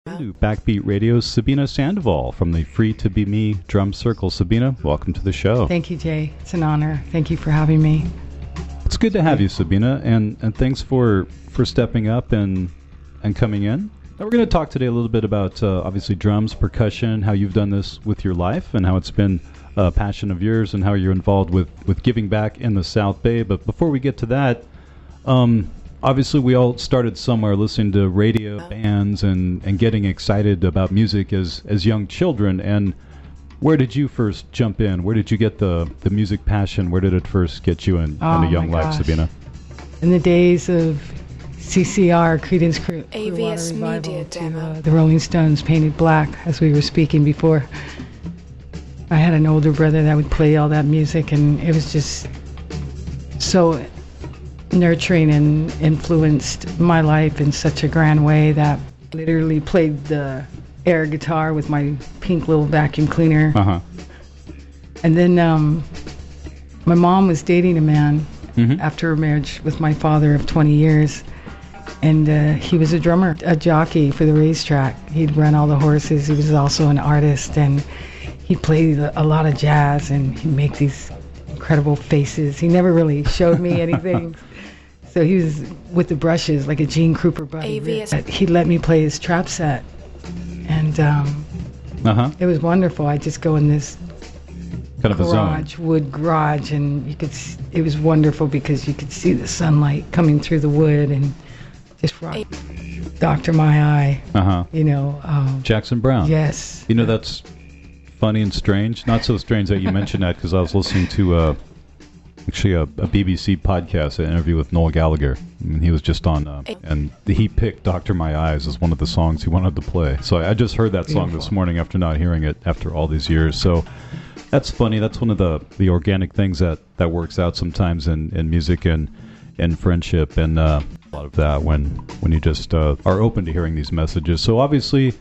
To Backbeat Radio's Sabina Sandoval from the Free to Be Me Drum Circle. Sabina, welcome to the show. Thank you, Jay. It's an honor. Thank you for having me. It's good to have you, Sabina, and thanks for stepping up and coming in. Now we're going to talk today a little bit about obviously drums, percussion, how you've done this with your life, and how it's been a passion of yours, and how you're involved with giving back in the South Bay. But before we get to that, obviously, we all started somewhere listening to radio, bands, and getting excited about music as young children. And where did you first jump in? Where did you get the music passion? Where did it first get you in a young life, Sabina? In the days of CCR, Creedence Clearwater AVS Revival, Media to Demo. the Rolling Stones, Painted Black, as we were speaking before. I had an older brother that would play all that music, and it was just so nurturing and influenced my life in such a grand way that I literally played the air guitar with my pink little vacuum cleaner. Uh-huh. And then my mom was dating a man Mm-hmm. after a marriage with my father of 20 years. And he was a drummer, a jockey for the racetrack. He'd run all the horses. He was also an artist, and he played a lot of jazz, and he'd make these incredible faces. He never really showed me anything. So he was with the brushes, like a Gene Krupa buddy. AVS. He let me play his trap set, and Uh-huh. it was wonderful. I just go in this Kind of a zone. garage, wood garage, and you could. It was wonderful because you could see the sunlight coming through the wood and just rock. Doctor My Eye, Uh-huh. you know. Jackson Brown. Yes. You know, that's funny and strange. Not so strange that you mentioned that, because I was listening to actually a BBC podcast, an interview with Noel Gallagher. And he was just on, and he picked Dr. My Eyes as one of the songs he wanted to play. So I just heard that song this morning after not hearing it after all these years. So that's funny. That's one of the organic things that works out sometimes in music and friendship, and a lot of that when you just are open to hearing these messages. So obviously,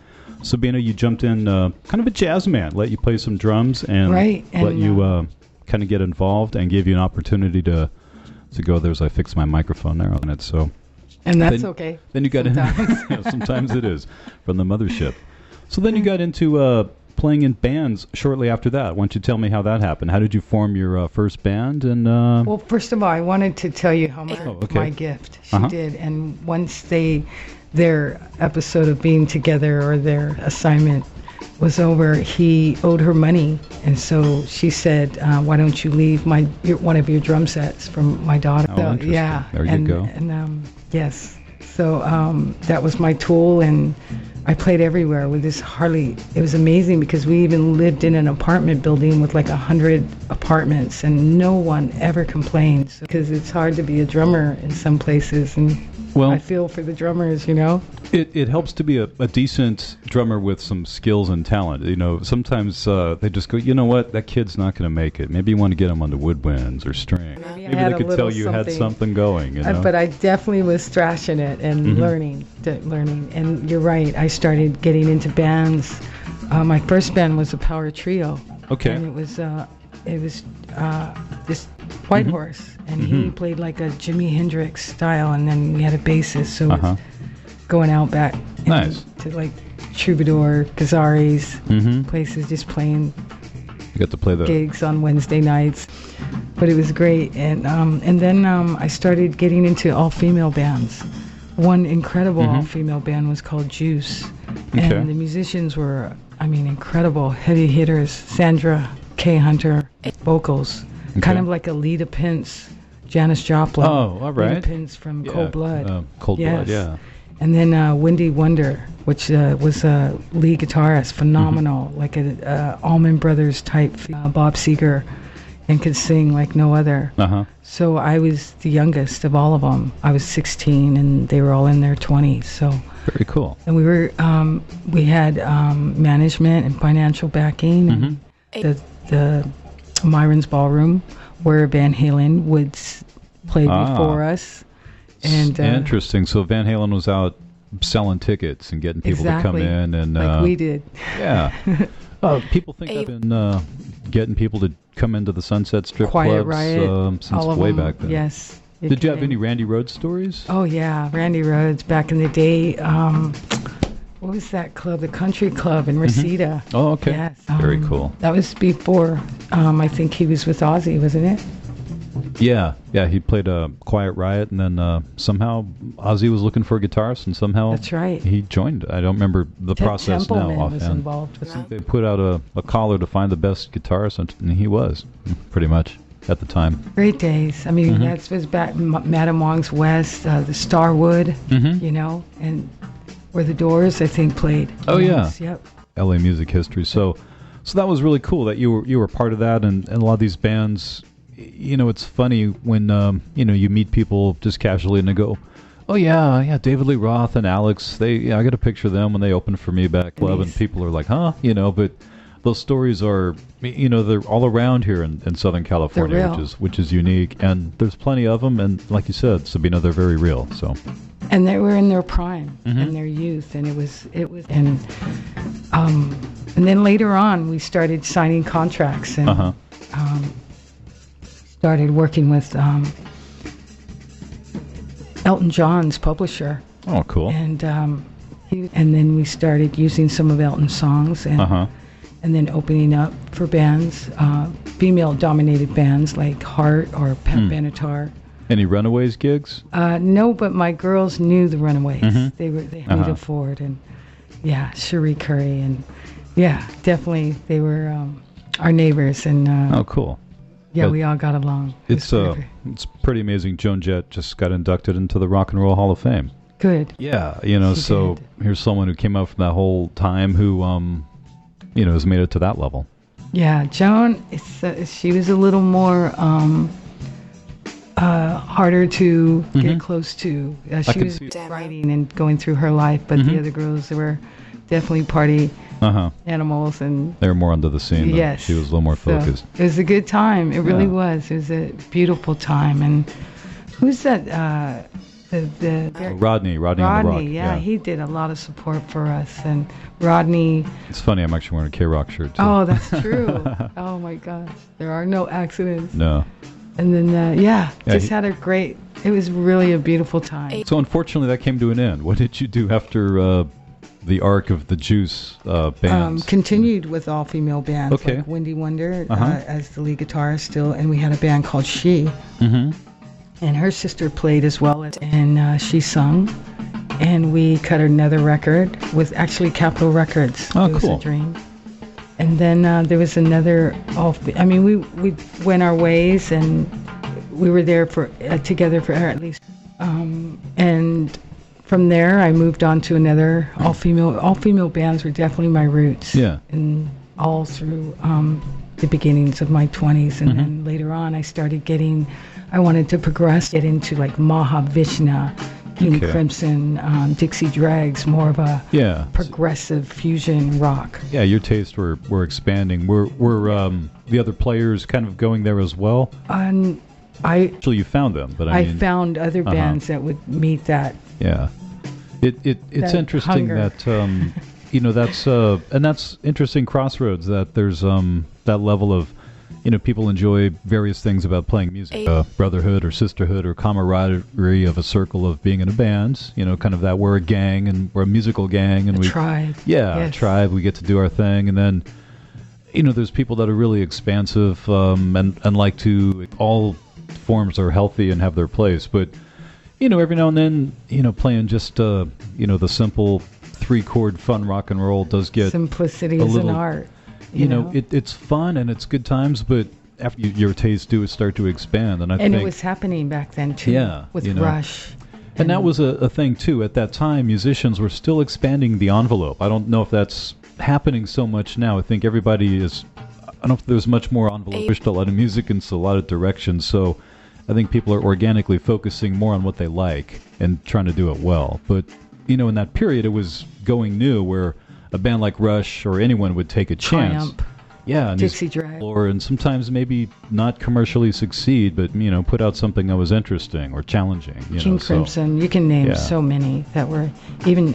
Sabina, you jumped in kind of a jazz man, let you play some drums, and Right, and, let you kind of get involved and gave you an opportunity to go. There's I fixed my microphone there on it, so And that's then, okay. Then you got Sometimes. in. Sometimes it is from the mothership. So then you got into playing in bands shortly after that. Why don't you tell me how that happened? How did you form your first band? And Well, first of all, I wanted to tell you how much okay. my gift she Uh-huh. did. And once their episode of being together, or their assignment was over, he owed her money. And so she said, why don't you leave one of your drum sets from my daughter? Oh, So, interesting. yeah. There you and, go. And yes. So that was my tool, and I played everywhere with this Harley. It was amazing because we even lived in an apartment building with like 100 apartments, and no one ever complained, because it's hard to be a drummer in some places, and Well, I feel for the drummers, you know. it helps to be a decent drummer with some skills and talent. You know, sometimes they just go, you know what, that kid's not going to make it. Maybe you want to get him onto woodwinds or string. Maybe I Maybe had they a could tell little you had something. something going. You know? But I definitely was thrashing it and Mhm. learning. And you're right, I started getting into bands. My first band was a power trio. Okay. And it was this White Horse, and he Mhm. played like a Jimi Hendrix style, and then we had a bassist, so it was Uh-huh. going out back Nice. to like Troubadour, Gazzari's Mm-hmm. places, just playing You got to play the. gigs on Wednesday nights. But it was great, and then I started getting into all-female bands. One incredible Mhm. all-female band was called Juice, Okay. and the musicians were, I mean, incredible heavy hitters. Sandra K. Hunter, vocals, kind Okay. of like a Lita Pence, Janis Joplin. Oh, all right. Lita Pence from Yeah, Cold Blood. Cold Yes. Blood, yeah. And then Wendy Wonder, which was a lead guitarist, phenomenal, like a Allman Brothers type, Bob Seger, and could sing like no other. Uh-huh. So I was the youngest of all of them. I was 16, and they were all in their 20s. So, Very cool. and we had management and financial backing, and the Myron's Ballroom, where Van Halen would play before us. And Interesting. So Van Halen was out selling tickets and getting people to come exactly, in, and like we did. yeah. People think I've been getting people to come into the Sunset Strip Quiet clubs Riot, since all of way them, back then. Yes. Did you have any Randy Rhoads stories? Oh yeah, Randy Rhoads back in the day. what was that club? The country club in Reseda. Oh, okay. Yes. Very cool. That was before, I think he was with Ozzy, wasn't it? Yeah, he played Quiet Riot, and then somehow Ozzy was looking for a guitarist, and somehow That's right. he joined. I don't remember the Ted process now Templeman was offhand. involved with that. They put out a caller to find the best guitarist, and he was, pretty much, at the time. Great days. I mean, that was back Madame Wong's West, the Starwood, you know, and where the Doors, I think, played. Oh, yeah. Yep. LA music history. So that was really cool that you were part of that, and a lot of these bands. You know, it's funny when you meet people just casually and they go, "Oh yeah, David Lee Roth and Alex. I got a picture of them when they opened for me back club," and people are like, "Huh?" But those stories are, they're all around here in Southern California, which is unique, and there's plenty of them. And like you said, Sabina, they're very real. So. And they were in their prime, in their youth, and it was, and then later on we started signing contracts and. Started working with Elton John's publisher. Oh, cool. And then we started using some of Elton's songs and then opening up for bands, female-dominated bands like Heart or Pat Benatar. Any Runaways gigs? No, but my girls knew the Runaways. They had Rita Ford and Cherie Curry and definitely they were our neighbors and. Oh, cool. Yeah, we all got along. It's pretty amazing. Joan Jett just got inducted into the Rock and Roll Hall of Fame. Good. Yeah, so here's someone who came out from that whole time who, has made it to that level. Yeah, Joan, she was a little more harder to get close to. She was writing and going through her life, but the other girls were definitely party animals, and they were more under the scene. Yes, she was a little more focused. It was a good time. It really was. It was a beautiful time. And who's that? Rodney on the Rock. Yeah, he did a lot of support for us. And Rodney. It's funny. I'm actually wearing a K-Rock shirt too. Oh, that's true. Oh my gosh, there are no accidents. No. And then just had a great. It was really a beautiful time. So unfortunately, that came to an end. What did you do after? The arc of the Juice bands? Continued with all-female bands like Wendy Wonder as the lead guitarist still, and we had a band called She, and her sister played as well, and she sung, and we cut another record with actually Capitol Records. Oh, it cool. was a dream. And then there was another. We went our ways, and we were there for together for at least, and. From there, I moved on to another all-female bands were definitely my roots. Yeah. And all through the beginnings of my 20s. And then later on, I wanted to progress, get into like Mahavishna, King Crimson, Dixie Dregs, more of a progressive fusion rock. Yeah, your tastes were expanding. Were the other players kind of going there as well? Actually, you found them, but I mean, found other bands that would meet that. Yeah, it's interesting hunger. that and that's interesting crossroads that there's that level of people enjoy various things about playing music, brotherhood or sisterhood or camaraderie of a circle of being in a band. Kind of that we're a gang and we're a musical gang and tribe. Yeah, yes. A tribe. We get to do our thing, and then there's people that are really expansive and like to all. Forms are healthy and have their place, but every now and then playing just the simple 3-chord fun rock and roll does get simplicity is an art. It's fun and it's good times, but after your tastes do start to expand, and think it was happening back then too. Yeah, with Rush. And that was a thing too. At that time, musicians were still expanding the envelope. I don't know if that's happening so much now. I think everybody is. I don't know if there's much more envelope. Pushed a lot of music into a lot of directions, so I think people are organically focusing more on what they like and trying to do it well. But in that period, it was going new, where a band like Rush or anyone would take a chance. Triumph. Yeah, and Dixie Dregs. And sometimes maybe not commercially succeed, but put out something that was interesting or challenging. King Crimson, you can name so many that were. Even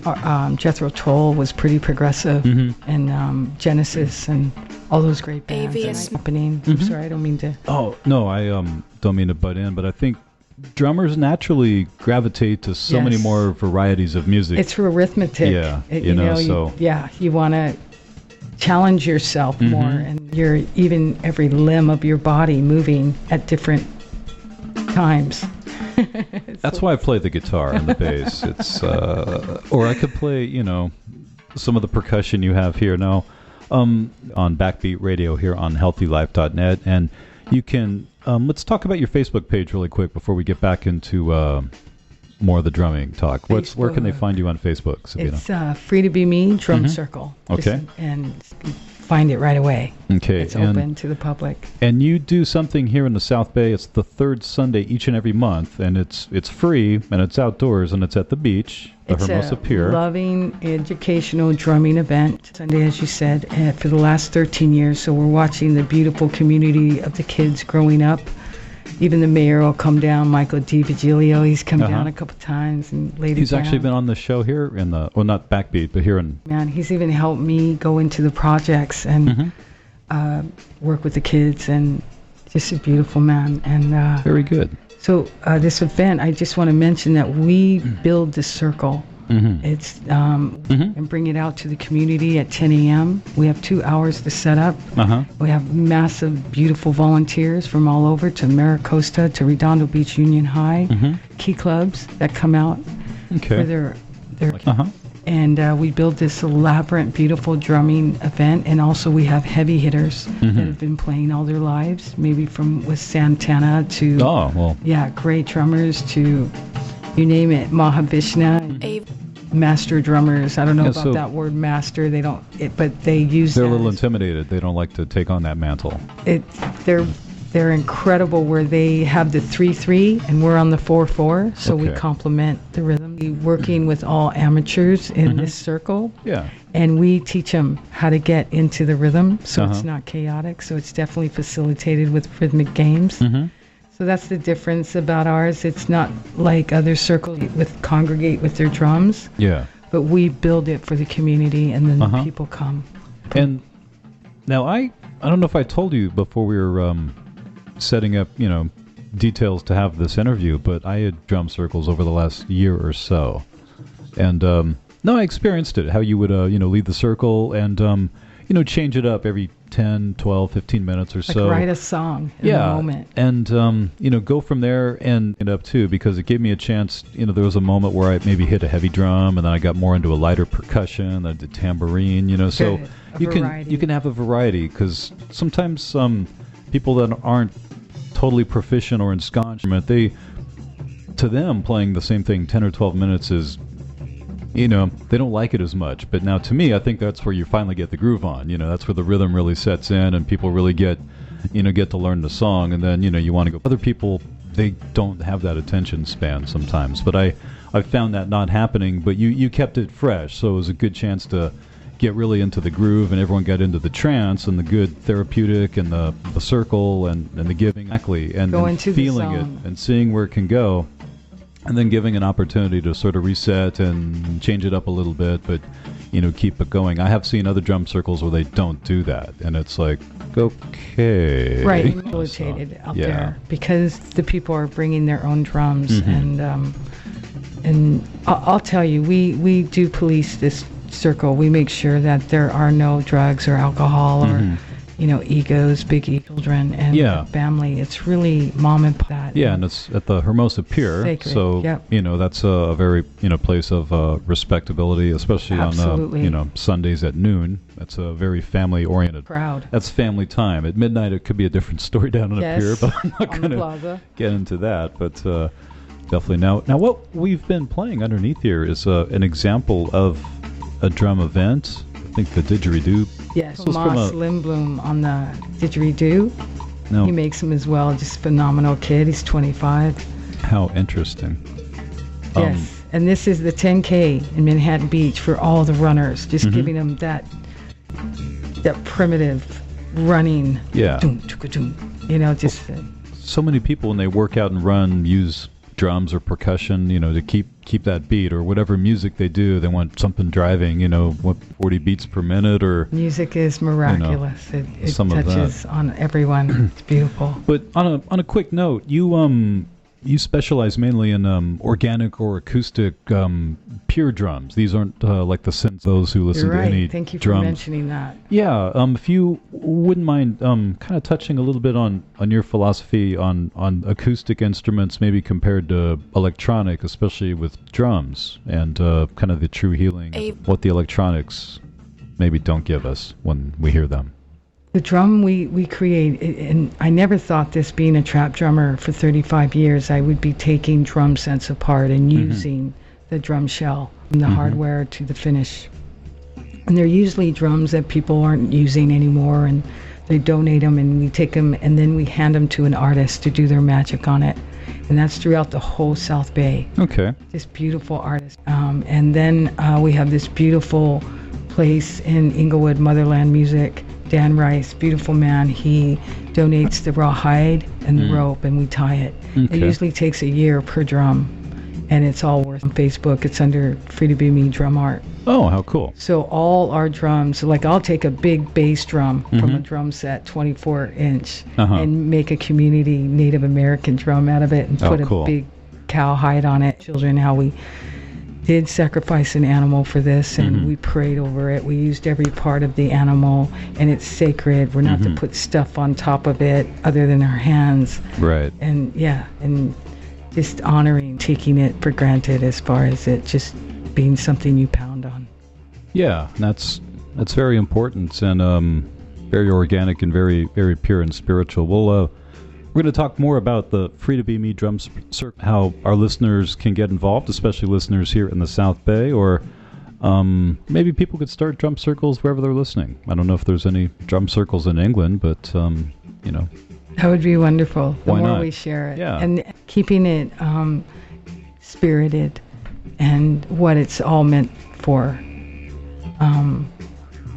Jethro Tull was pretty progressive, and Genesis and all those great bands happening. I'm sorry, I don't mean to. Oh no, I don't mean to butt in, but I think drummers naturally gravitate to so many more varieties of music. It's arithmetic. Yeah, you want to challenge yourself more, and you're even every limb of your body moving at different times. That's why I play the guitar and the bass. It's or I could play, some of the percussion you have here now on Backbeat Radio here on healthylife.net, and you can let's talk about your Facebook page really quick before we get back into more of the drumming talk. Where can they find you on Facebook, Sabina? It's Free to Be Me Drum Circle. Okay. And find it right away. Okay. It's open to the public. And you do something here in the South Bay. It's the third Sunday each and every month, and it's free, and it's outdoors, and it's at the beach, the Hermosa Pier. It's a loving, educational drumming event. Sunday, as you said, for the last 13 years. So we're watching the beautiful community of the kids growing up. Even the mayor will come down, Michael DiVigilio. He's come down a couple times and laid it down. He's actually been on the show here in the, well, not Backbeat, but here in... Man, he's even helped me go into the projects and work with the kids, and just a beautiful man. And very good. So this event, I just want to mention that we build the circle. It's and bring it out to the community at 10 a.m. We have 2 hours to set up. We have massive, beautiful volunteers from all over, to Maricosta, to Redondo Beach Union High, key clubs that come out for their and we build this elaborate, beautiful drumming event. And also we have heavy hitters that have been playing all their lives, maybe with Santana to great drummers to, you name it, Mahavishna, master drummers. I don't know about that word master. They don't, but they use. They're a little intimidated. They don't like to take on that mantle. They're incredible. Where they have the 3/3 and we're on the 4/4, so we complement the rhythm. We're working with all amateurs in this circle. Yeah. And we teach them how to get into the rhythm, so it's not chaotic. So it's definitely facilitated with rhythmic games. So that's the difference about ours. It's not like other circles congregate with their drums. Yeah. But we build it for the community, and then the people come. And now I don't know if I told you before we were setting up, details to have this interview, but I had drum circles over the last year or so. And no, I experienced it, how you would lead the circle and change it up every 10, 12, 15 minutes or so. Like write a song in the moment. And, go from there and end up too, because it gave me a chance, there was a moment where I maybe hit a heavy drum, and then I got more into a lighter percussion, I did tambourine, so you can have a variety, because sometimes people that aren't totally proficient or ensconced, to them playing the same thing 10 or 12 minutes is, they don't like it as much. But now to me, I think that's where you finally get the groove on. That's where the rhythm really sets in and people really get to learn the song. And then, you want to go. Other people, they don't have that attention span sometimes. But I found that not happening. But you kept it fresh. So it was a good chance to get really into the groove, and everyone got into the trance and the good therapeutic and the circle and the giving. Exactly. And feeling it and seeing where it can go. And then giving an opportunity to sort of reset and change it up a little bit, but, keep it going. I have seen other drum circles where they don't do that. And it's like, okay. Right, facilitated out there, because the people are bringing their own drums. And I'll tell you, we do police this circle. We make sure that there are no drugs or alcohol or egos, big children, and family. It's really mom and pop. Yeah, and it's at the Hermosa Pier. Sacred. So, that's a very, place of respectability, especially on, Sundays at noon. That's a very family-oriented. Crowd. That's family time. At midnight, it could be a different story down on the pier, but I'm not going to get into that. But definitely now what we've been playing underneath here is an example of a drum event. I think the didgeridoo. Yes, Tomas Lindblom on the didgeridoo. No. He makes them as well. Just a phenomenal kid. He's 25. How interesting. Yes, and this is the 10K in Manhattan Beach for all the runners. Just giving them that primitive running. Yeah. Just. So many people when they work out and run use drums or percussion, to keep that beat, or whatever music they do, they want something driving, 40 beats per minute, or music is miraculous. It touches on everyone. It's beautiful. But on a quick note, you you specialize mainly in organic or acoustic pure drums. These aren't like the synths. Those who listen You're right. to any Thank you drums. for mentioning that. Yeah, if you wouldn't mind kind of touching a little bit on your philosophy on acoustic instruments, maybe compared to electronic, especially with drums, and kind of the true healing of what the electronics maybe don't give us when we hear them. The drum we create, and I never thought this, being a trap drummer for 35 years, I would be taking drum sets apart and using the drum shell, from the hardware to the finish. And they're usually drums that people aren't using anymore, and they donate them, and we take them, and then we hand them to an artist to do their magic on it. And that's throughout the whole South Bay. Okay. Just beautiful artists. And then we have this beautiful place in Inglewood, Motherland Music. Dan Rice, beautiful man, he donates the raw hide and the rope, and we tie it. Okay. It usually takes a year per drum, and it's all worth on Facebook. It's under Free to Be Me Drum Art. Oh, how cool. So all our drums, like I'll take a big bass drum from a drum set, 24-inch, and make a community Native American drum out of it, and put a big cow hide on it. Children, how we did sacrifice an animal for this, and we prayed over it. We used every part of the animal, and it's sacred. We're not to put stuff on top of it other than our hands. Right. And yeah, and just honoring, taking it for granted as far as it just being something you pound on. Yeah, that's very important, and very organic and very, very pure and spiritual. Well, we're going to talk more about the Free to Be Me Drum Circle, how our listeners can get involved, especially listeners here in the South Bay, or maybe people could start drum circles wherever they're listening. I don't know if there's any drum circles in England, but, you know. That would be wonderful. The Why more not? we share it. Yeah. And keeping it spirited and what it's all meant for.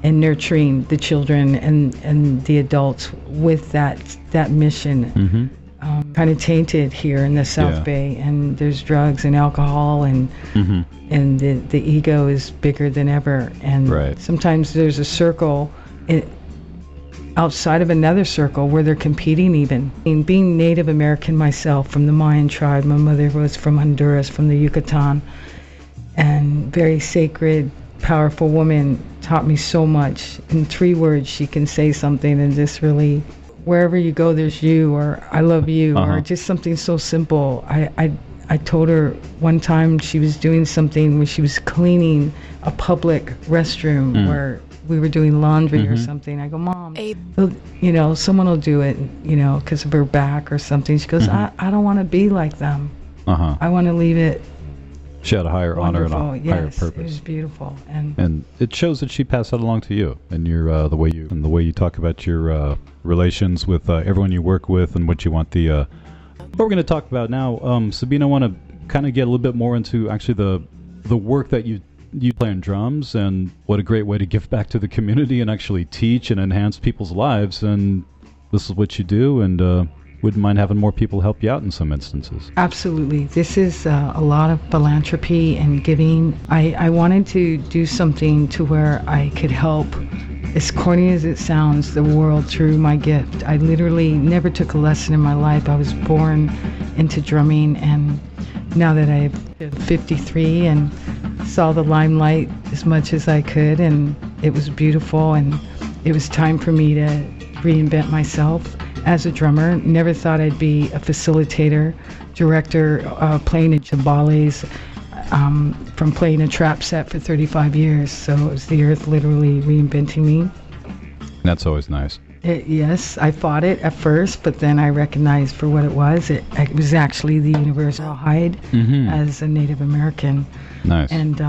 And nurturing the children and the adults with that mission. Kind of tainted here in the South Bay, and there's drugs and alcohol, and the ego is bigger than ever. And sometimes there's a circle outside of another circle where they're competing even. And being Native American myself, from the Mayan tribe, my mother was from Honduras, from the Yucatan, and very sacred, powerful woman, taught me so much. In 3 words she can say something, and just really, wherever you go there's you, or I love you, or just something so simple. I told her one time, she was doing something where she was cleaning a public restroom where we were doing laundry or something. I go, Mom, you know, someone will do it, you know, because of her back or something. She goes, I don't want to be like them. I want to leave it. She had a higher honor and a higher purpose. It was beautiful, and it shows that she passed that along to you, and your the way you talk about your relations with everyone you work with, and what you want the. What we're going to talk about now, Sabina, I want to kind of get a little bit more into actually the work that you play on drums, and what a great way to give back to the community and actually teach and enhance people's lives. And this is what you do, and wouldn't mind having more people help you out in some instances. Absolutely. This is a lot of philanthropy and giving. I wanted to do something to where I could help, as corny as it sounds, the world through my gift. I literally never took a lesson in my life. I was born into drumming, and now that I'm 53 and saw the limelight as much as I could, and it was beautiful, and it was time for me to reinvent myself as a drummer. Never thought I'd be a facilitator, director, playing at ballets, from playing a trap set for 35 years. So it was the earth literally reinventing me. That's always nice. Yes, I fought it at first, but then I recognized for what it was. It was actually the universal hide as a Native American. Nice. And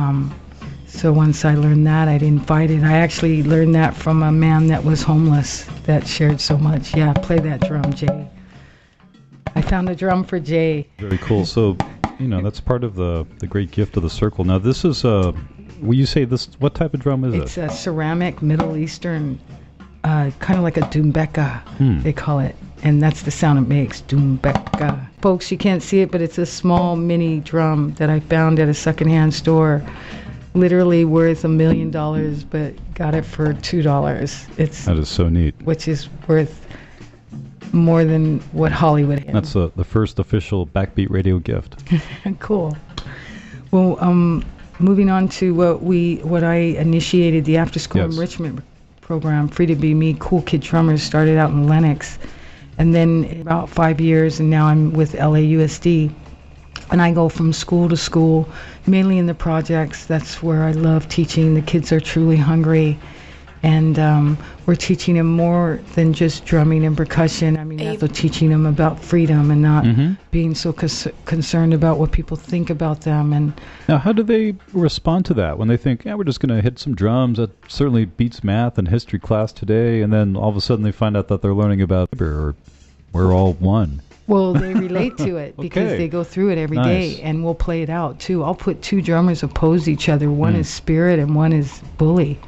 so once I learned that, I didn't fight it. I actually learned that from a man that was homeless that shared so much. Yeah, play that drum, Jay. I found a drum for Jay. Very cool. So, you know, that's part of the great gift of the circle. Now, this is will you say this? What type of drum is it? It's a ceramic Middle Eastern, kind of like a doumbeka, they call it. And that's the sound it makes, doumbeka. Folks, you can't see it, but it's a small mini drum that I found at a secondhand store. Literally worth $1 million, but got it for $2. That is so neat. Which is worth more than what Hollywood is. That's the first official Backbeat Radio gift. Cool. Well, moving on to what I initiated, the after-school enrichment program, Free to Be Me, Cool Kid Drummers, started out in Lenox. And then about 5 years, and now I'm with LAUSD. And I go from school to school, mainly in the projects. That's where I love teaching. The kids are truly hungry. And we're teaching them more than just drumming and percussion. I mean, also teaching them about freedom and not being so concerned about what people think about them. And now, how do they respond to that when they think, yeah, we're just going to hit some drums? That certainly beats math and history class today. And then all of a sudden they find out that they're learning about or we're all one. Well, they relate to it because they go through it every day, and we'll play it out too. I'll put two drummers opposed each other. One is spirit and one is bully.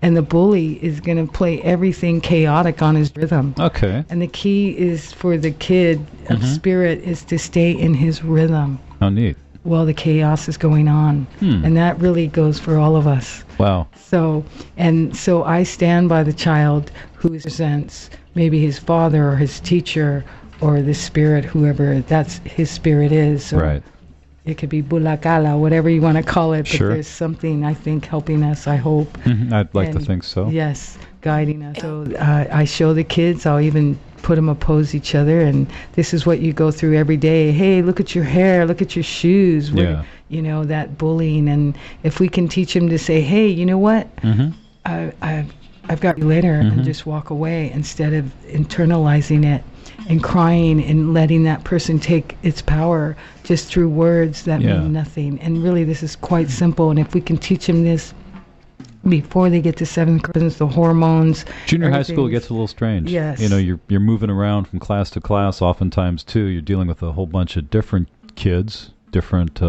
And the bully is going to play everything chaotic on his rhythm. Okay. And the key is for the kid of spirit is to stay in his rhythm. How neat. While the chaos is going on. And that really goes for all of us. Wow. So I stand by the child who represents maybe his father or his teacher or the spirit, whoever that's his spirit is. So right. It could be bulakala, whatever you want to call it, but sure. There's something, I think, helping us, I hope. I'd like to think so. Yes, guiding us. So I show the kids, I'll even put them oppose each other, and this is what you go through every day. Hey, look at your hair, look at your shoes. Yeah. You know, that bullying. And if we can teach them to say, hey, you know what? I've got you later, and just walk away instead of internalizing it and crying and letting that person take its power just through words that mean nothing. And really, this is quite simple. And if we can teach them this before they get to 7th grade, the hormones. Junior high school gets a little strange. Yes. You know, you're moving around from class to class. Oftentimes, too, you're dealing with a whole bunch of different kids, different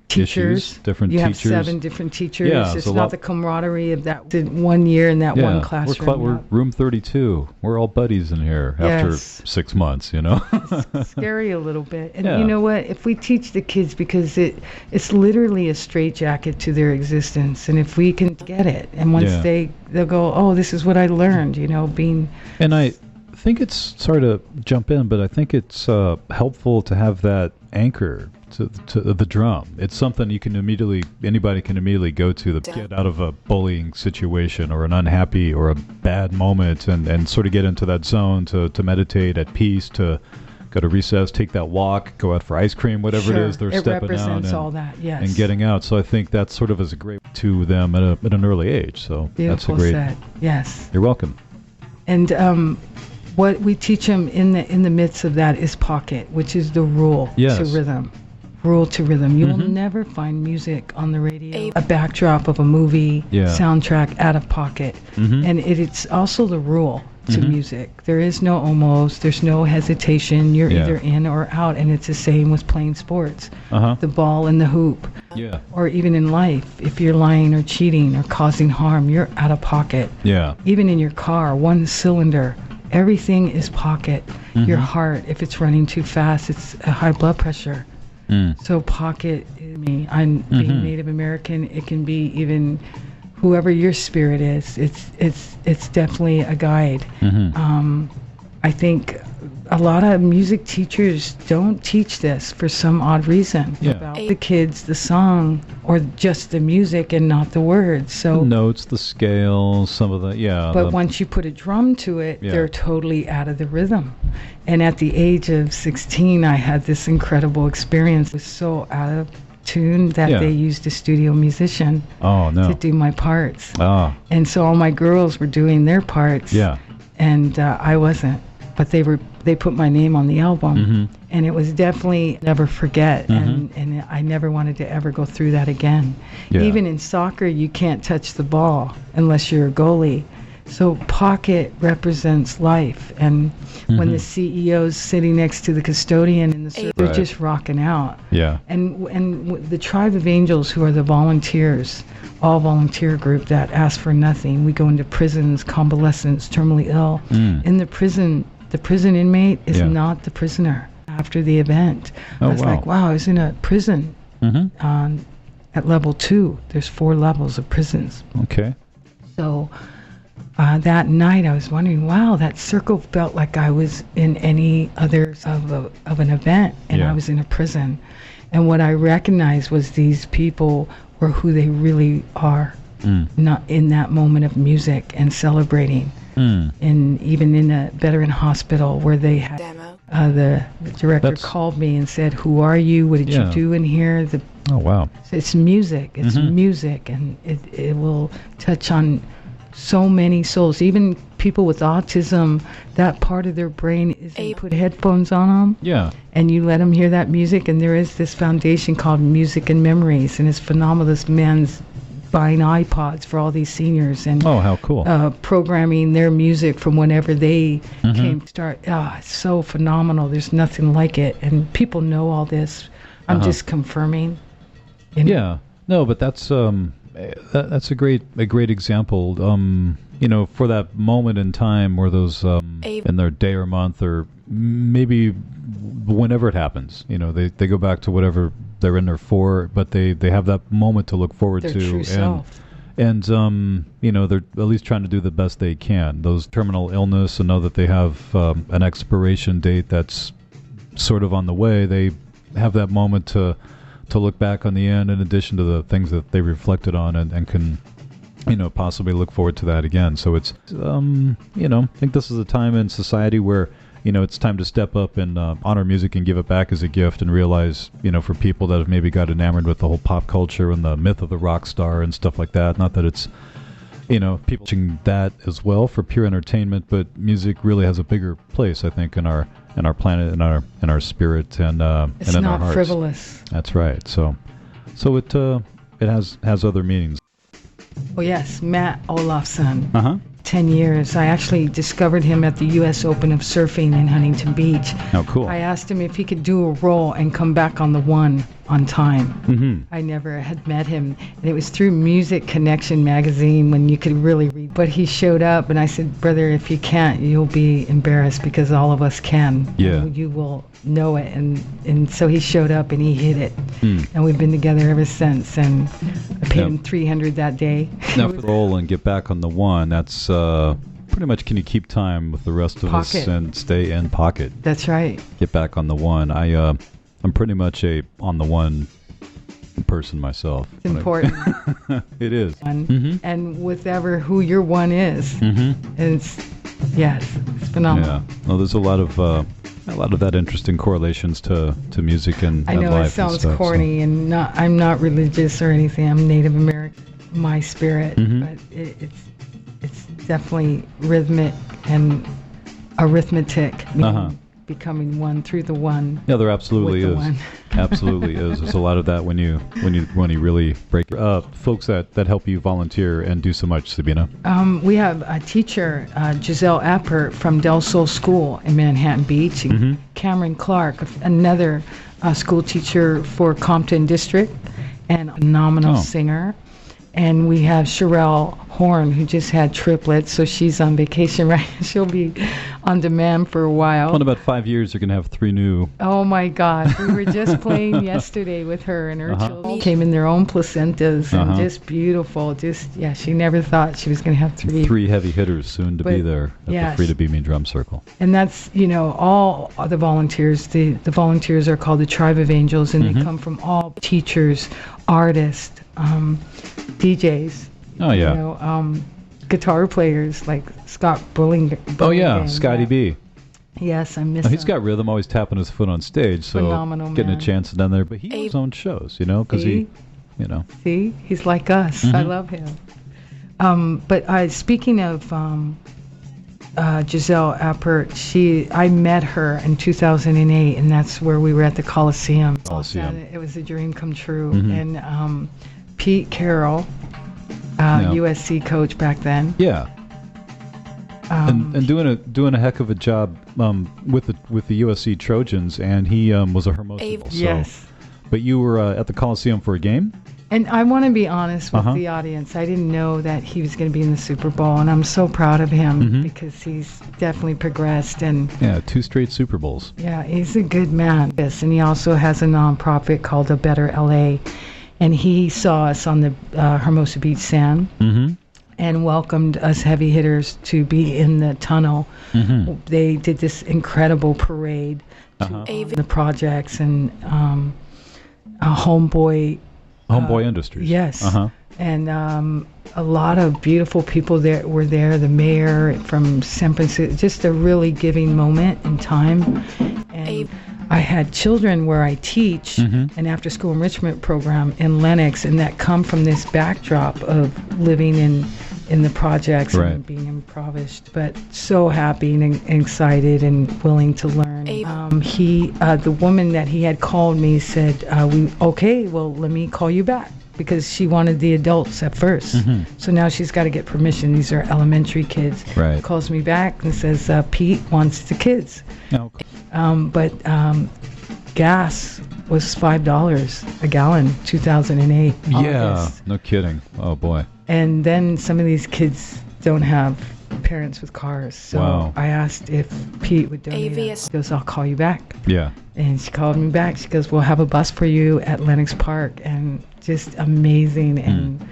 teachers, issues, different you teachers. You have 7 different teachers. Yeah, it's not the camaraderie of that 1 year in that one classroom. We're room 32. We're all buddies in here after 6 months, you know. It's scary a little bit. And you know what? If we teach the kids, because it's literally a straitjacket to their existence. And if we can get it, and once they'll go, oh, this is what I learned, you know, being... And I think it's, sorry to jump in, but I think it's helpful to have that anchor to the drum. It's something anybody can immediately go to get out of a bullying situation or an unhappy or a bad moment and sort of get into that zone to meditate at peace, to go to recess, take that walk, go out for ice cream, whatever it is they're stepping out and getting out. So I think that sort of is a great to them at an early age. So beautiful, that's a great said. Yes. You're welcome. And what we teach them in the midst of that is pocket, which is the rule to rhythm. Rule to rhythm. You will never find music on the radio, a backdrop of a movie, soundtrack out of pocket. And it's also the rule to music. There is no almost, there's no hesitation. You're either in or out, and it's the same with playing sports. The ball and the hoop. Yeah. Or even in life, if you're lying or cheating or causing harm, you're out of pocket. Yeah. Even in your car, one cylinder, everything is pocket. Your heart, if it's running too fast, it's a high blood pressure. So pocket is me. I'm being Native American. It can be even whoever your spirit is. It's definitely a guide. I think a lot of music teachers don't teach this for some odd reason about the kids, the song, or just the music and not the words. So the notes, the scales, some of the But once you put a drum to it, they're totally out of the rhythm. And at the age of 16, I had this incredible experience. It was so out of tune that they used a studio musician to do my parts. And so all my girls were doing their parts. And I wasn't. But they put my name on the album, and it was definitely never forget, and I never wanted to ever go through that again. Even in soccer, you can't touch the ball unless you're a goalie. So pocket represents life, and when the CEO's sitting next to the custodian in the they're just rocking out. And the Tribe of Angels, who are the volunteers, all volunteer group that ask for nothing. We go into prisons, convalescents, terminally ill. In the prison inmate is not the prisoner after the event. I was like, wow, I was in a prison at level 2. There's 4 levels of prisons. Okay. So that night I was wondering, wow, that circle felt like I was in any other of an event, and I was in a prison. And what I recognized was these people were who they really are, not in that moment of music and celebrating. And even in a veteran hospital where they had the director called me and said, "Who are you? What did you do in here?" Oh wow! It's music. It's music, and it will touch on so many souls. Even people with autism, that part of their brain is you put headphones on them. Yeah. And you let them hear that music, and there is this foundation called Music and Memories, and it's phenomenal. This man's buying iPods for all these seniors and how cool. Programming their music from whenever they came to start. It's so phenomenal. There's nothing like it, and people know all this. I'm just confirming. Yeah, no, but that's a great example. For that moment in time where those in their day or month or maybe whenever it happens, they go back to whatever they're in there for, but they have that moment to look forward their to, true self. and they're at least trying to do the best they can. Those terminal illness, and know that they have an expiration date that's sort of on the way. They have that moment to look back on the end, in addition to the things that they reflected on, and can possibly look forward to that again. So it's I think this is a time in society where it's time to step up and honor music and give it back as a gift, and realize, for people that have maybe got enamored with the whole pop culture and the myth of the rock star and stuff like that. Not that it's, people watching that as well for pure entertainment, but music really has a bigger place, I think, in our planet, in our spirit, and in our hearts. It's not frivolous. That's right. So it has other meanings. Oh yes, Matt Olofsson. 10 years. I actually discovered him at the U.S. Open of Surfing in Huntington Beach. Oh, cool. I asked him if he could do a roll and come back on the one on time. I never had met him, and it was through Music Connection magazine when you could really read. But he showed up, and I said, "Brother, if you can't, you'll be embarrassed, because all of us can. Yeah. You will know it." And so he showed up, and he hit it. And we've been together ever since, and I paid him $300 that day. Now, for the roll and get back on the one, that's pretty much, can you keep time with the rest of us and stay in pocket? That's right. Get back on the one. I'm pretty much a on the one person myself. It's important. It is. And with who your one is. And it's phenomenal. Yeah. Well, there's a lot of that interesting correlations to music and I know life. It sounds and stuff, corny, and I'm not religious or anything. I'm Native American, my spirit, but it's definitely rhythmic and arithmetic, meaning becoming one through the one. Yeah, there absolutely is. Absolutely is. There's a lot of that when you really break. Folks that help you volunteer and do so much, Sabina. We have a teacher, Giselle Appert from Del Sol School in Manhattan Beach, and Cameron Clark, another school teacher for Compton District, and a phenomenal singer. And we have Sherelle Horn, who just had triplets, so she's on vacation right now. She'll be on demand for a while. Well, in about 5 years, you're going to have 3 new. Oh, my gosh. We were just playing yesterday with her, and her children came in their own placentas, and just beautiful. She never thought she was going to have 3. 3 heavy hitters soon to be there at the Free to Be Me drum circle. And that's, all the volunteers. The volunteers are called the Tribe of Angels, and they come from all teachers, artists, DJs. Oh, yeah. Guitar players like Scott Bulling. Oh, yeah, Scotty B. Yes, I miss him. He's got rhythm, always tapping his foot on stage, so phenomenal, getting man. A chance down there. But he has his own shows, because he. See, he's like us. I love him. But speaking of Giselle Appert, I met her in 2008, and that's where we were at the Coliseum. It was a dream come true. And Pete Carroll, USC coach back then. Yeah. And doing a heck of a job with the USC Trojans, and he was a Hermosa. Yes. But you were at the Coliseum for a game? And I want to be honest with the audience. I didn't know that he was going to be in the Super Bowl, and I'm so proud of him because he's definitely progressed. And 2 straight Super Bowls. Yeah, he's a good man. Yes, and he also has a nonprofit called A Better LA, and he saw us on the Hermosa Beach Sand, and welcomed us heavy hitters to be in the tunnel. They did this incredible parade to the projects and Homeboy Industries. Yes. And a lot of beautiful people were there. The mayor from San Francisco, just a really giving moment in time. And I had children where I teach an after-school enrichment program in Lenox, and that come from this backdrop of living in the projects and being impoverished, but so happy and excited and willing to learn. The woman that he had called me said, well, let me call you back, because she wanted the adults at first. So now she's got to get permission. These are elementary kids. Calls me back and says, Pete wants the kids. But gas was $5 a gallon, 2008. Yeah, August. no kidding. Oh, boy. And then some of these kids don't have parents with cars. So I asked if Pete would donate. He goes, I'll call you back. Yeah. And she called me back. She goes, we'll have a bus for you at Lenox Park. And just amazing. And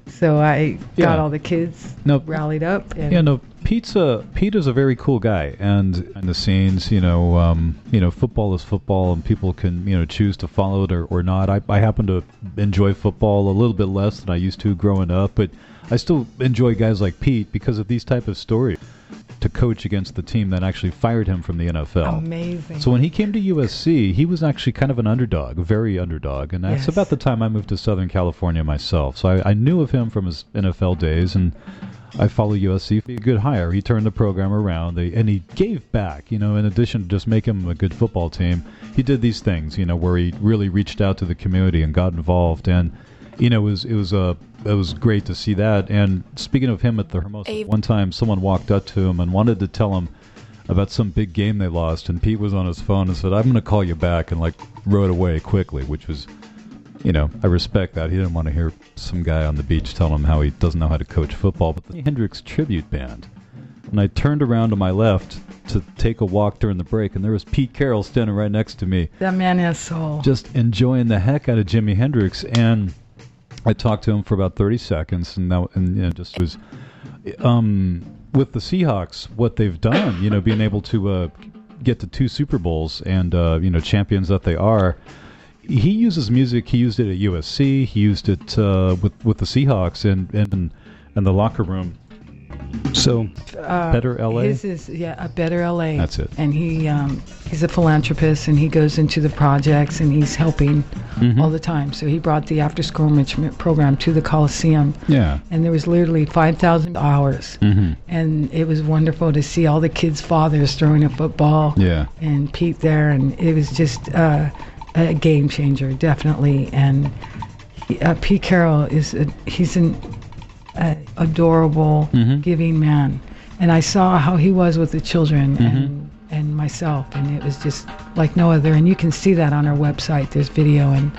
so I got all the kids rallied up. And Pete is a very cool guy, and in the scenes, football is football, and people can, choose to follow it or not. I happen to enjoy football a little bit less than I used to growing up, but I still enjoy guys like Pete because of these type of stories. To coach against the team that actually fired him from the NFL. Amazing. So when he came to USC, he was actually kind of an underdog, a very underdog, and that's about the time I moved to Southern California myself. So I knew of him from his NFL days, and I follow USC. A good hire. He turned the program around, and he gave back. In addition to just making him a good football team, he did these things. Where he really reached out to the community and got involved, and it was great to see that. And speaking of him at the Hermosa, one time someone walked up to him and wanted to tell him about some big game they lost, and Pete was on his phone and said, "I'm going to call you back," and wrote away quickly, which was, I respect that. He didn't want to hear some guy on the beach tell him how he doesn't know how to coach football. But the Hendrix tribute band, and I turned around to my left to take a walk during the break, and there was Pete Carroll standing right next to me. That man has soul. Just enjoying the heck out of Jimi Hendrix, and I talked to him for about 30 seconds, and just was with the Seahawks, what they've done, being able to get to 2 Super Bowls and champions that they are. He uses music. He used it at USC. He used it with the Seahawks and the locker room. So, Better LA? His is, a Better LA. That's it. And he's a philanthropist, and he goes into the projects, and he's helping all the time. So he brought the after-school enrichment program to the Coliseum. Yeah. And there was literally 5,000 hours. And it was wonderful to see all the kids' fathers throwing a football. Yeah. And Pete there, and it was just a game changer, definitely. And Pete Carroll he's an adorable, giving man, and I saw how he was with the children and myself, and it was just like no other. And you can see that on our website. There's video, and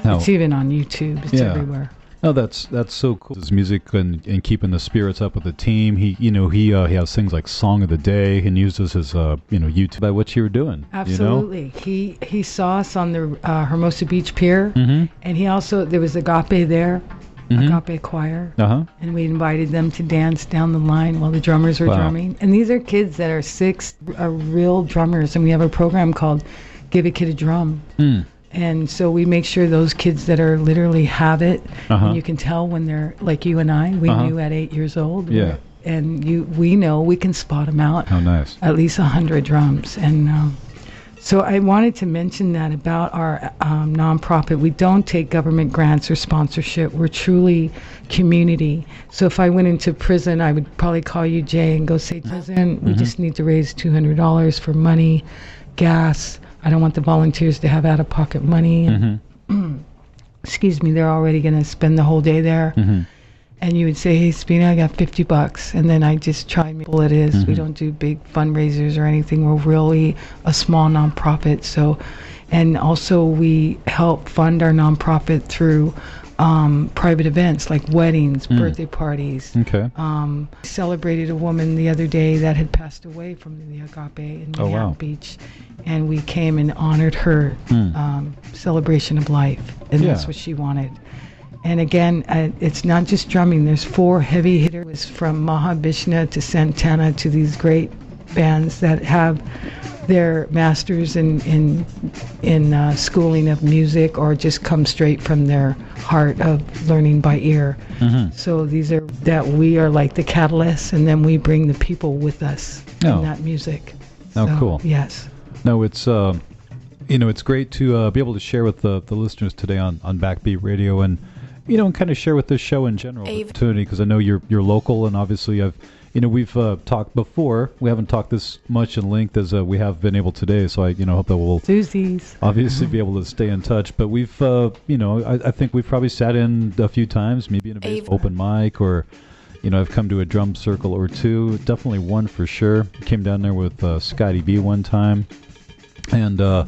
it's even on YouTube. It's everywhere. Oh, that's so cool. His music and keeping the spirits up with the team. He has things like Song of the Day and uses his YouTube. By what you were doing. Absolutely. He saw us on the Hermosa Beach Pier, and he also, there was Agape there. Agape Choir, and we invited them to dance down the line while the drummers were drumming. And these are kids that are 6, are real drummers, and we have a program called Give a Kid a Drum. And so we make sure those kids that are literally have it, and you can tell when they're like you and I, we knew at 8 years old. Yeah. And we know we can spot them out. How nice. At least 100 drums. And so I wanted to mention that about our nonprofit. We don't take government grants or sponsorship. We're truly community. So if I went into prison, I would probably call you, Jay, and go say, prison, we just need to raise $200 for money, gas. I don't want the volunteers to have out-of-pocket money. And excuse me, they're already going to spend the whole day there. And you would say, hey, Sabina, I got $50. And then I just try and pull it is. We don't do big fundraisers or anything. We're really a small nonprofit. So, and also we help fund our nonprofit through private events like weddings, birthday parties. Okay. Celebrated a woman the other day that had passed away from the Agape in Manhattan Beach. And we came and honored her celebration of life. And that's what she wanted. And again, it's not just drumming. There's 4 heavy hitters from Mahavishnu to Santana to these great bands that have their masters in schooling of music, or just come straight from their heart of learning by ear. So these are that we are like the catalyst, and then we bring the people with us in that music. Oh, cool. Yes. No, it's it's great to be able to share with the listeners today on Backbeat Radio, and and kind of share with this show in general opportunity, because I know you're local, and obviously we've talked before. We haven't talked this much in length as we have been able today, so I hope that we'll obviously be able to stay in touch. But we've I think we've probably sat in a few times, maybe in a bass open mic, or I've come to a drum circle or two. Definitely one for sure. Came down there with Scotty B one time, and so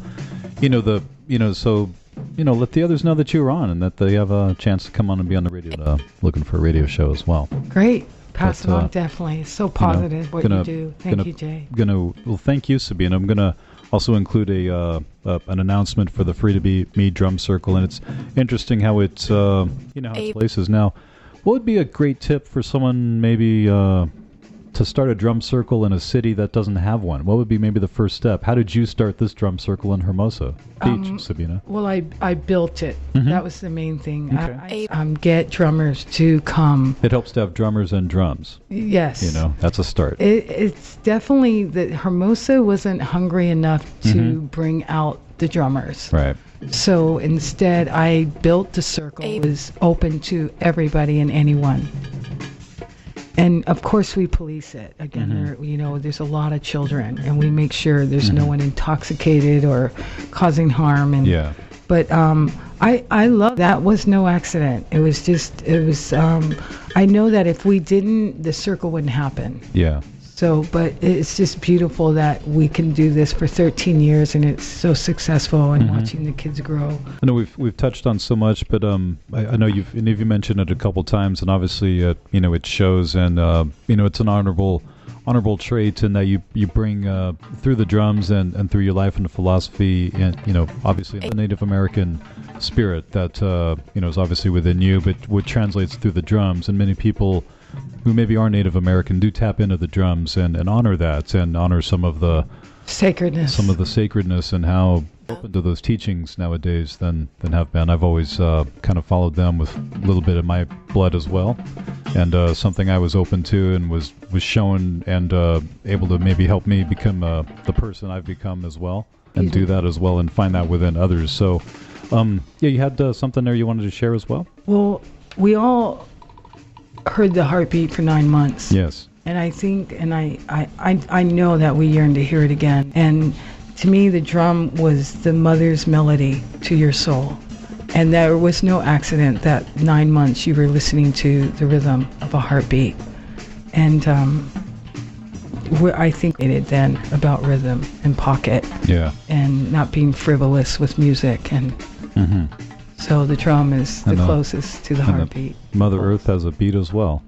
let the others know that you were on, and that they have a chance to come on and be on the radio, looking for a radio show as well. Great. Pass it on, definitely. It's so positive what you do. Thank you, Jay. Well, thank you, Sabina. I'm gonna also include an announcement for the Free to Be Me drum circle, and it's interesting how it's how its places now. What would be a great tip for someone maybe to start a drum circle in a city that doesn't have one? What would be maybe the first step? How did you start this drum circle in Hermosa Beach, Sabina? Well, I built it. That was the main thing. Okay. I get drummers to come. It helps to have drummers and drums. Yes. That's a start. It's definitely that Hermosa wasn't hungry enough to bring out the drummers. Right. So instead, I built the circle. It was open to everybody and anyone. And of course, we police it. Again, there's a lot of children, and we make sure there's no one intoxicated or causing harm. And but I love that was no accident. It was I know that if we didn't, the circle wouldn't happen. Yeah. So, but it's just beautiful that we can do this for 13 years, and it's so successful, and watching the kids grow. I know we've touched on so much, but I know you've mentioned it a couple times, and obviously it shows, and it's an honorable trait, in that you bring through the drums and through your life and philosophy, and obviously the Native American spirit that is obviously within you, but what translates through the drums. And many people who maybe are Native American do tap into the drums and honor that, and honor some of the sacredness, and how open to those teachings nowadays than have been. I've always kind of followed them with a little bit of my blood as well, and something I was open to and was shown, and able to maybe help me become the person I've become as well, and do that as well, and find that within others. So you had something there you wanted to share as well? Well, we all heard the heartbeat for 9 months. Yes. And I think, and I know that we yearn to hear it again. And to me, the drum was the mother's melody to your soul. And there was no accident that 9 months you were listening to the rhythm of a heartbeat. And I think it then about rhythm and pocket. Yeah. And not being frivolous with music. And so the drum is the closest to the heartbeat. Mother Earth has a beat as well,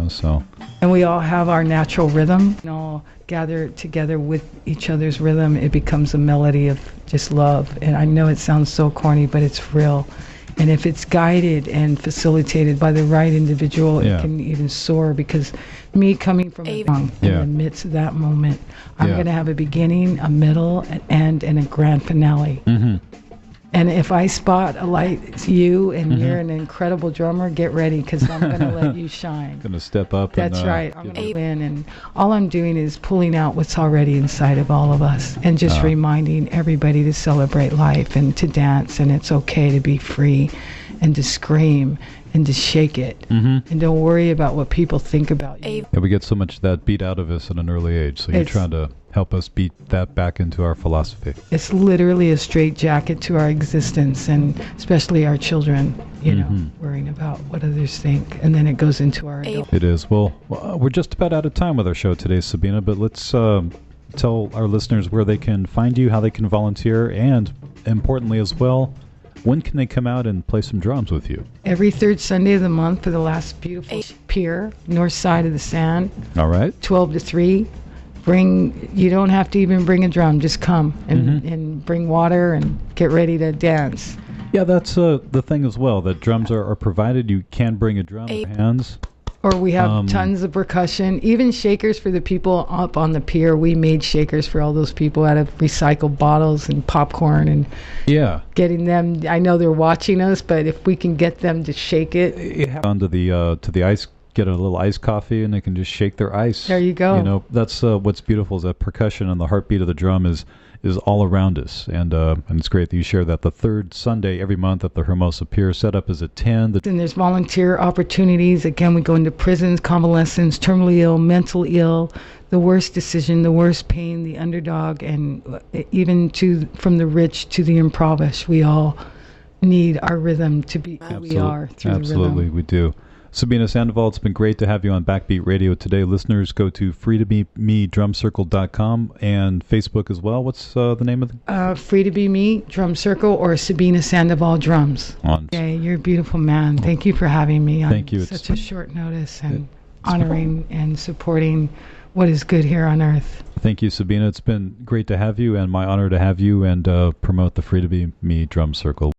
so. And we all have our natural rhythm, and all gather together with each other's rhythm. It becomes a melody of just love. And I know it sounds so corny, but it's real. And if it's guided and facilitated by the right individual, it can even soar. Because me coming from a song in the midst of that moment, I'm going to have a beginning, a middle, an end, and a grand finale. And if I spot a light, it's you, and you're an incredible drummer, get ready, because I'm going to let you shine. Going to step up. That's right. I'm going to win. And all I'm doing is pulling out what's already inside of all of us, and just reminding everybody to celebrate life and to dance. And it's okay to be free, and to scream, and to shake it. And don't worry about what people think about you. Yeah, we get so much of that beat out of us at an early age. So you're trying to help us beat that back into our philosophy. It's literally a straitjacket to our existence, and especially our children, worrying about what others think. And then it goes into our adult. It is. Well, we're just about out of time with our show today, Sabina, but let's tell our listeners where they can find you, how they can volunteer, and importantly as well, when can they come out and play some drums with you? Every third Sunday of the month for the last beautiful pier, north side of the sand. All right. 12 to 3. You don't have to even bring a drum, just come and bring water and get ready to dance. Yeah, that's the thing as well, that drums are provided. You can bring a drum in your hands. Or we have tons of percussion, even shakers for the people up on the pier. We made shakers for all those people out of recycled bottles and popcorn and getting them. I know they're watching us, but if we can get them to shake it. Onto the ice, get a little iced coffee, and they can just shake their ice. There you go. You know, that's what's beautiful is that percussion and the heartbeat of the drum is all around us, and it's great that you share that. The third Sunday every month at the Hermosa Pier. Setup is at 10. And there's volunteer opportunities. Again, we go into prisons, convalescents, terminally ill, mental ill, the worst decision, the worst pain, the underdog, and even from the rich to the impoverished. We all need our rhythm to be who we are through the rhythm. Absolutely, we do. Sabina Sandoval, it's been great to have you on Backbeat Radio today. Listeners, go to freetobemedrumcircle.com and Facebook as well. What's the name of the? Free to Be Me Drum Circle or Sabina Sandoval Drums. Okay, you're a beautiful man. Thank you for having me on such a short notice and honoring and supporting what is good here on earth. Thank you, Sabina. It's been great to have you and my honor to have you and promote the Free to Be Me Drum Circle.